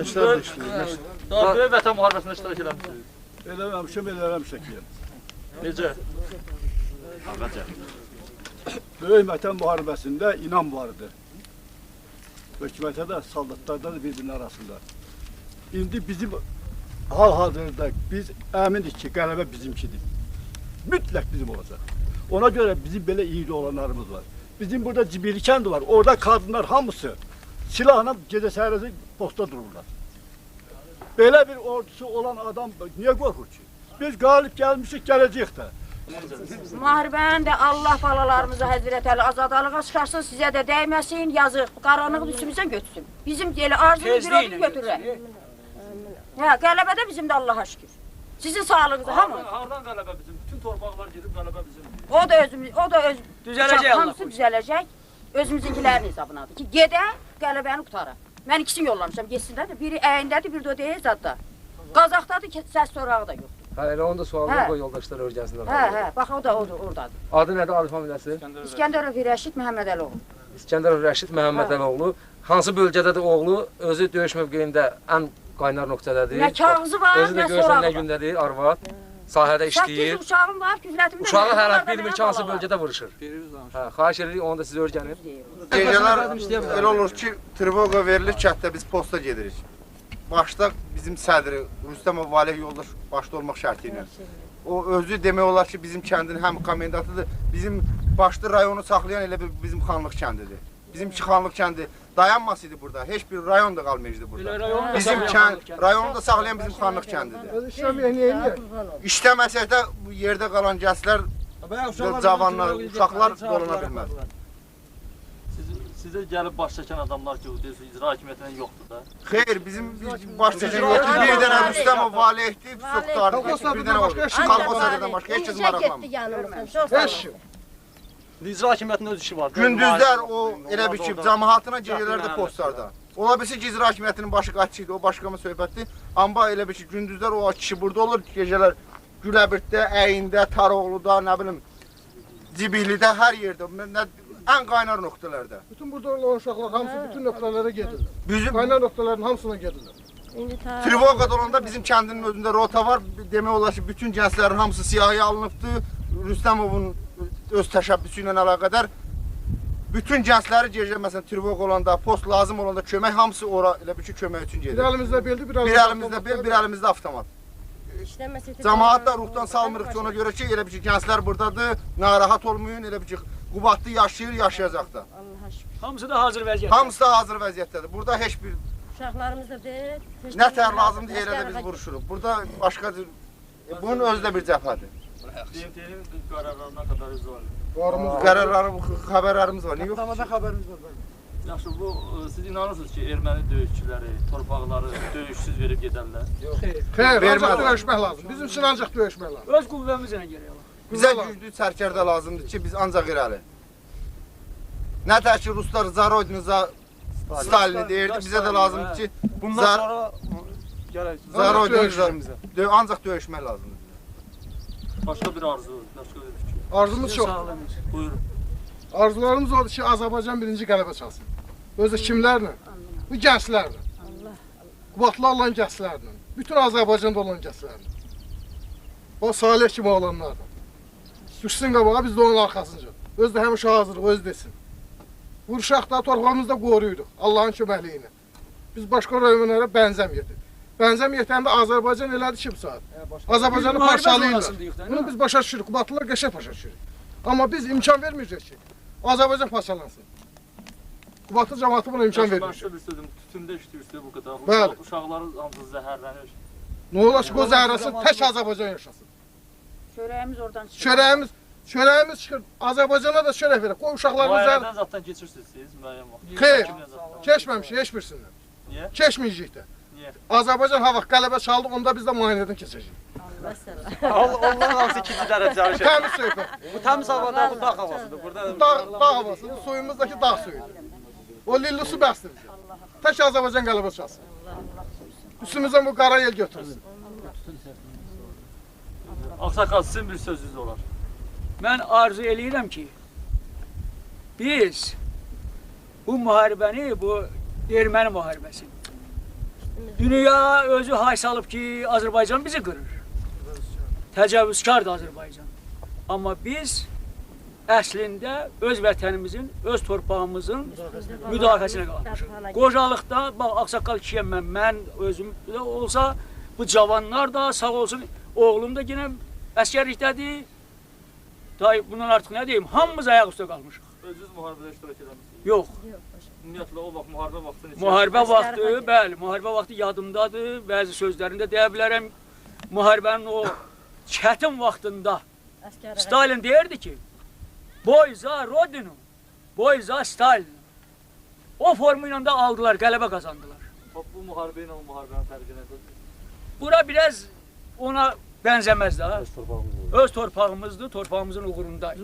Daha böyük vətən müharibəsində iştirak eləmişsiniz. Eləmişəm ki. Necə? Böyük vətən müharibəsində inam vardı. Hökumətə də, soldatlarda da birbirinin arasında. İndi bizim hal-hazırda biz əminik ki, qələbə bizimkidir. Mütləq bizim olacaq. Ona görə bizim belə iyili olanlarımız var. Bizim burada Cibili kəndi var. Orada kadınlar hamısı silahla gecə səhərəsi posta dururlar. Belə bir ordusu olan adam niyə qorxur ki? Biz qalib gəlmişik, gələcəyik də. Müharibənin də Allah balalarımızı Həzrət Əli azadalığa çıxarsın, sizə də dəyməsin, yazıq, qaranlıq üstümüzdən götürsün. Bizim elə arzumuz bir olub götürürlər. Hə, qələbə də bizim də Allaha şükür. Sizin sağlığınıza hamı. Hardan qələbə bizim? Bütün torpaqlar gedib qələbə bizim. O da öz Düzələcək Allah. Hamısı düzələcək. Özümüzünkilərin hesabınadır ki, gedə qələbəni qutara. Mən ikisini yollamışam, geçsinlər də. Biri əyindədir, biri də o deyil zadda. Qazaqdadır, səs sorağı da yoxdur. Hə, elə onu da sualını qoy yoldaşlar öyrənsinlər. Hə, bax o da oradadır. Adı nədir, adı familiyası? İskəndərov Rəşid Məhəmmədəlioğlu. İskəndərov Rəşid Məhəmmədəlioğlu. Hansı bölgədədir oğlu? Özü döyüş mövqeyində ən qaynar nöqtədədir. Nə kağızı var, özü də nə görürsən sorağı nə var. gündədir, arvad. Sahədə işləyir. 8 uşağım var, küflətimdə. Uşağı hələ bilmir ki, hansı bölgədə vuruşur. Hə, xahiş edirik, onu da siz öyrənin. Gecələr elə olur ki, trvoqa verilir, kənddə biz posta gedirik. Başda bizim sədri Rüstəmov Valeh yoldaş başda olmaq şərti ilə. O özü demək olar ki, bizim kəndin həm komendantıdır, bizim başda rayonu saxlayan elə bizim Xanlıq kəndidir. Bizimki Xanlıq kəndi dayanmasaydı burada, heç bir rayon da qalmayacaqdı burada. Bizim rayonu da saxlayan bizim Xanlıq kəndidir. İşləməsək də bu yerdə qalan gənclər, cavanlar, uşaqlar dolana bilməz. Sizə gəlib baş çəkən adamlar ki, icra hakimiyyətindən yoxdur da. Xeyr, bizim baş çəkən yoxdur. Bir dənə Rüstəmov Valehdir, Suqtarı, bir dənə var. Xalqosarıdan başqa heç kəs maraqlanmır. Heç kim. İcra hakimiyyətinin öz işi var. Gündüzlər o elə bir ki, cəmaatına gecələrdə postlarda. Ola bilsin ki, icra hakimiyyətinin başı qaçıydı, o başqa mı söhbətdir. Amma elə bir ki, gündüzlər o kişi burada olur, gecələr Güləbirtdə, Əyində, Taroğluda, nə bilim, Cibilidə, hər yerdə. Ən qaynar nöqtələrdə. Bütün burada olan uşaqlar hamısı bütün nöqtələrə gedirlər. Bizim Qaynar nöqtələrin hamısına gedirlər. Trivogada olanda bizim kəndinin özündə rota var. Demək olar ki, bütün gənclərin hamısı siyahıya alınıbdır. Rüstəmovun öz təşəbbüsü ilə əlaqədar bütün gəncləri gecə məsələn Trivog olanda, post lazım olanda kömək hamısı ora elə bir ki, kömək üçün gedir. Bir əlimizdə beldi, bir əlimizdə bel, bir əlimizdə avtomat. Cəmaat da ruhdan salmırıq ki, ona görə ki, elə bir ki, gənclər buradadır, narahat olmayın, elə bir ki, Qubadlı yaşayır, yaşayacaq da. Hamısı da hazır vəziyyətdə. Hamısı da hazır vəziyyətdədir. Burada heç bir Uşaqlarımız da deyil. nə tər lazımdır, elə də biz vuruşuruq. Burada başqa bunun özü də bir cəbhədir. BMT-nin qərarlarına xəbəriniz var. Xəbərlərimiz var. Niyə yox? Tamada xəbərimiz var. Yaxşı, siz inanırsınız ki, erməni döyüşçüləri torpaqları döyüşsüz verib gedərlər? Xeyr, ancaq döyüşmək lazım. Bizim üçün ancaq döyüşmək lazım. Öz qüvvəmizlə gərək olar. Bizə güclü sərkərdə lazımdır ki, biz ancaq irəli. Nə tər ki, Ruslar Zarodini, Stalini deyirdi, bizə də lazımdır ki, bundan sonra Zarodini, ancaq döyüşmək lazımdır. Başqa bir arzu, başqa bir fikir. Arzumuz çox. Buyurun. Arzularımız odur ki, Azərbaycan birinci qələbə çalsın. Özü kimlərlə? Bu gənclərlə. Qubadlarla gənclərlə. Bütün Azərbaycanda olan gənclərlə. O Salih kimi olanlarla. Düşsün qabağa, biz də onun arxasınca. Öz də həmişə hazırıq, öz desin. Vuruşaq da, torpağımızda qoruyuruq, Allahın köməkliyi ilə. Biz başqa rayonlara bənzəmiyədik. Bənzəmiyyətəndə Azərbaycan elədi ki, bu saat. Azərbaycanı parçalayırlar. Bunu biz başa düşürük, Qubadlılar qəşəng başa düşürük. Amma biz imkan verməyəcək ki, Azərbaycan parçalansın. Qubadlı cəmaatı buna imkan vermir. Başqa bir sözüm, tütündə işləyirsiniz bu qədər. Bəli. Uşaqların hamısı zəhərlənir. Nə olar ki, o zəhrəsi tək Azərbaycan yaşasın. Çörəyimiz oradan çıxır. Çörəyimiz çıxır. Azərbaycana da çörək verək. O uşaqlarımız Müayinədən zaten keçirsiniz siz müəyyən vaxt. Xeyr, keçməmişik heç birisindən. Niyə? Keçməyəcək də. Niyə? Azərbaycan ha vaxt qələbə çaldı, onda biz də müayinədən keçəcəyik. Onların hamısı ikinci dərəcəli şey. Təmiz söhbət. Bu təmiz havada, bu dağ havasıdır. Burada Dağ havasıdır, suyumuzdakı dağ suyudur. O lilli su bəsdir bizə. Tək Azərbaycan qələbə çalsın. Üstümüzdən bu qara yel götürsün. Ağsaqqal, sizin bir sözünüz olar. Mən arzu eləyirəm ki, biz bu müharibəni, bu erməni müharibəsini Dünya özü hay salıb ki, Azərbaycan bizi qırır. Təcavüzkardır Azərbaycan. Amma biz əslində öz vətənimizin, öz torpağımızın müdafiəsinə qalmışıq. Qocalıqda, bax, ağsaqqal kişiyəm mən özüm olsa, bu cavanlar da sağ olsun, oğlum da yenə əskərlikdədir. Bundan artıq nə deyim, hamımız ayaq üstə qalmışıq. Özünüz müharibədə iştirak edəmişsiniz? Yox. Ümumiyyətlə o vaxt müharibə vaxtını Müharibə vaxtı, bəli, müharibə vaxtı yadımdadır. Bəzi sözlərində deyə bilərəm. Müharibənin o çətin vaxtında Stalin deyirdi ki, boy za Rodinu, boy za Stalin. O formu ilə də aldılar, qələbə qazandılar. Bu müharibə ilə o müharibənin fərqi nədir? Bura biraz ona bənzəməz də. Öz torpağımızdır, torpağımızın uğrunda.